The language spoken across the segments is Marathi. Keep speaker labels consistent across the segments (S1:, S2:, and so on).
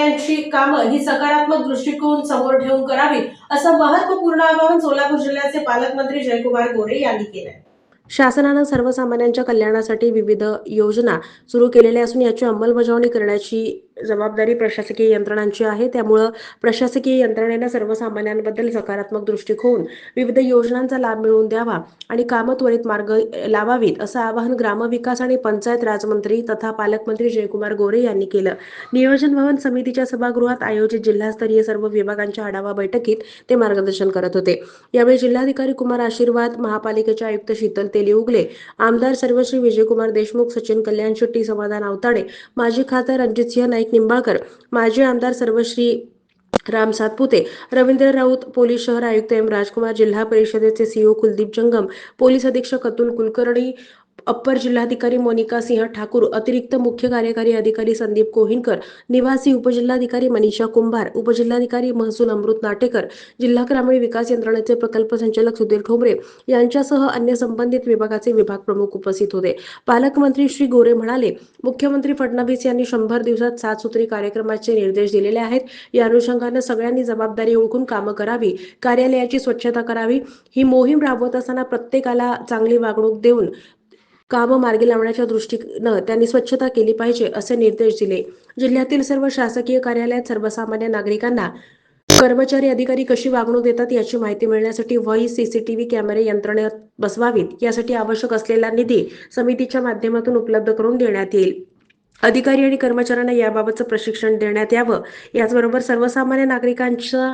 S1: कार्यालयांची कामं ही सकारात्मक दृष्टिकोन समोर ठेवून करावी, असं महत्त्वपूर्ण आवाहन सोलापूर जिल्ह्याचे पालकमंत्री जयकुमार गोरे यांनी केलं.
S2: शासनानं सर्वसामान्यांच्या कल्याणासाठी विविध योजना सुरू केलेल्या असून याची अंमलबजावणी करण्याची जबाबदारी प्रशासकीय यंत्रणांची आहे. त्यामुळे प्रशासकीय यंत्रणेनं सर्वसामान्यांबद्दल सकारात्मक दृष्टिकोन, विविध योजनांचा लाभ मिळवून द्यावा आणि कामं त्वरित मार्ग लावावीत, असं आवाहन ग्रामविकास आणि पंचायत राज मंत्री तथा पालकमंत्री जयकुमार गोरे यांनी केलं. नियोजन भवन समितीच्या सभागृहात आयोजित जिल्हास्तरीय सर्व विभागांच्या आढावा बैठकीत ते मार्गदर्शन करत होते. यावेळी जिल्हाधिकारी कुमार आशीर्वाद, महापालिकेचे आयुक्त शीतल तेलीउगले, आमदार सर्वश्री विजयकुमार देशमुख, सचिन कल्याण शेट्टी, समाधान आवताडे, माजी खासदार रणजितसिंह नाईक निंबाळकर, माजी आमदार सर्वश्री राम सातपुते, रवींद्र राऊत, पोलीस शहर आयुक्त एम राजकुमार, जिल्हा परिषदेचे सीओ कुलदीप जंगम, पोलीस अधीक्षक अतुल कुलकर्णी, अप्पर जिल्हाधिकारी मोनिका सिंह ठाकूर, अतिरिक्त मुख्य कार्यकारी अधिकारी संदीप कोहिनकर, निवासी उपजिल्हाधिकारी मनीषा कुंभार, उपजिल्हाधिकारी महसूल अमृत नाटेकर, जिल्हा ग्रामीण विकास यंत्रणेचे प्रकल्प संचालक सुधीर ठोंबरे यांच्यासह अन्य संबंधित विभागाचे विभाग प्रमुख उपस्थित होते. पालकमंत्री श्री गोरे म्हणाले, मुख्यमंत्री फडणवीस यांनी 100 दिवसात 7 सूत्री कार्यक्रमाचे निर्देश दिलेले आहेत. या अनुषंगाने सगळ्यांनी जबाबदारी ओळखून कामं करावी, कार्यालयाची स्वच्छता करावी. ही मोहीम राबवत असताना प्रत्येकाला चांगली वागणूक देऊन कामं मार्गी लावण्याच्या दृष्टीनं त्यांनी स्वच्छता केली पाहिजे, असे निर्देश दिले. जिल्ह्यातील सर्व शासकीय कार्यालयात सर्वसामान्य नागरिकांना कर्मचारी अधिकारी कशी वागणूक देतात याची माहिती मिळण्यासाठी व्हॉइस सीसीटीव्ही कॅमेरे यंत्रणेत बसवावीत. यासाठी आवश्यक असलेला निधी समितीच्या माध्यमातून उपलब्ध करून देण्यात येईल. अधिकारी आणि कर्मचाऱ्यांना याबाबतचं प्रशिक्षण देण्यात यावं. याचबरोबर सर्वसामान्य नागरिकांचा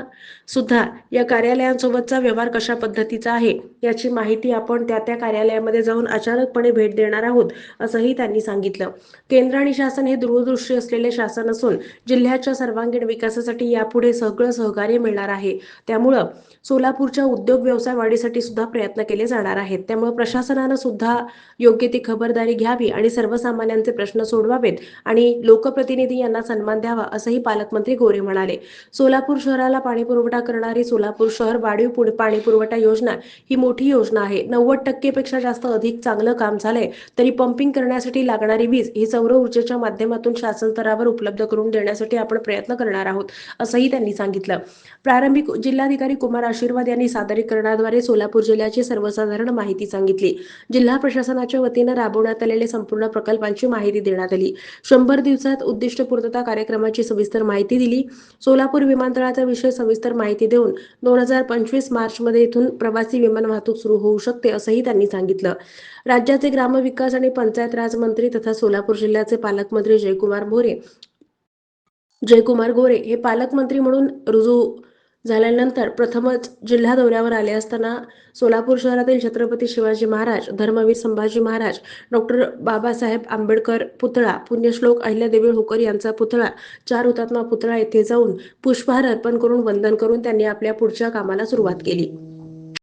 S2: सुद्धा या कार्यालयांसोबतचा व्यवहार कशा पद्धतीचा आहे याची माहिती आपण त्या कार्यालयामध्ये जाऊन अचानकपणे भेट देणार आहोत, असंही त्यांनी सांगितलं. केंद्र आणि शासन हे दूरदृष्टी असलेले शासन असून जिल्ह्याच्या सर्वांगीण विकासासाठी यापुढे सगळं सहकार्य मिळणार आहे. त्यामुळं सोलापूरच्या उद्योग व्यवसाय वाढीसाठी सुद्धा प्रयत्न केले जाणार आहेत. त्यामुळे प्रशासनानं सुद्धा योग्य ती खबरदारी घ्यावी आणि सर्वसामान्यांचे प्रश्न सोडवावेत आणि लोकप्रतिनिधी यांना सन्मान द्यावा, असंही पालकमंत्री गोरे म्हणाले. सोलापूर शहराला पाणीपुरवठा करणारी सोलापूर शहर वाढीव पाणीपुरवठा योजना ही मोठी योजना आहे. 90% पेक्षा जास्त अधिक चांगलं काम झालंय. तरी पंपिंग करण्यासाठी लागणारी वीज ही सौर ऊर्जेच्या माध्यमातून शासन स्तरावर उपलब्ध करून देण्यासाठी आपण प्रयत्न करणार आहोत, असंही त्यांनी सांगितलं. प्रारंभिक जिल्हाधिकारी कुमार आशीर्वाद यांनी सादरीकरणाद्वारे सोलापूर जिल्ह्याची सर्वसाधारण माहिती सांगितली. जिल्हा प्रशासनाच्या वतीनं राबवण्यात आलेल्या संपूर्ण प्रकल्पांची माहिती देण्यात आली. 100 दिवसात उद्दिष्ट पूर्तता कार्यक्रमाची सविस्तर माहिती दिली. सोलापूर विमानतळाचा विषय सविस्तर माहिती देऊन 2025 मार्चमध्ये इथून प्रवासी विमान वाहतूक सुरू होऊ शकते, असंही त्यांनी सांगितलं. राज्याचे ग्रामविकास आणि पंचायत राज मंत्री तथा सोलापूर जिल्ह्याचे पालकमंत्री जयकुमार गोरे हे पालकमंत्री म्हणून रुजू झाल्यानंतर प्रथमच जिल्हा दौऱ्यावर आले असताना सोलापूर शहरातील छत्रपती शिवाजी महाराज, धर्मवीर संभाजी महाराज, डॉक्टर बाबासाहेब आंबेडकर पुतळा, पुण्यश्लोक अहिल्यादेवी होळकर यांचा पुतळा, 4 हुतात्मा पुतळा येथे जाऊन पुष्पहार अर्पण करून वंदन करून त्यांनी आपल्या पुढच्या कामाला सुरुवात केली.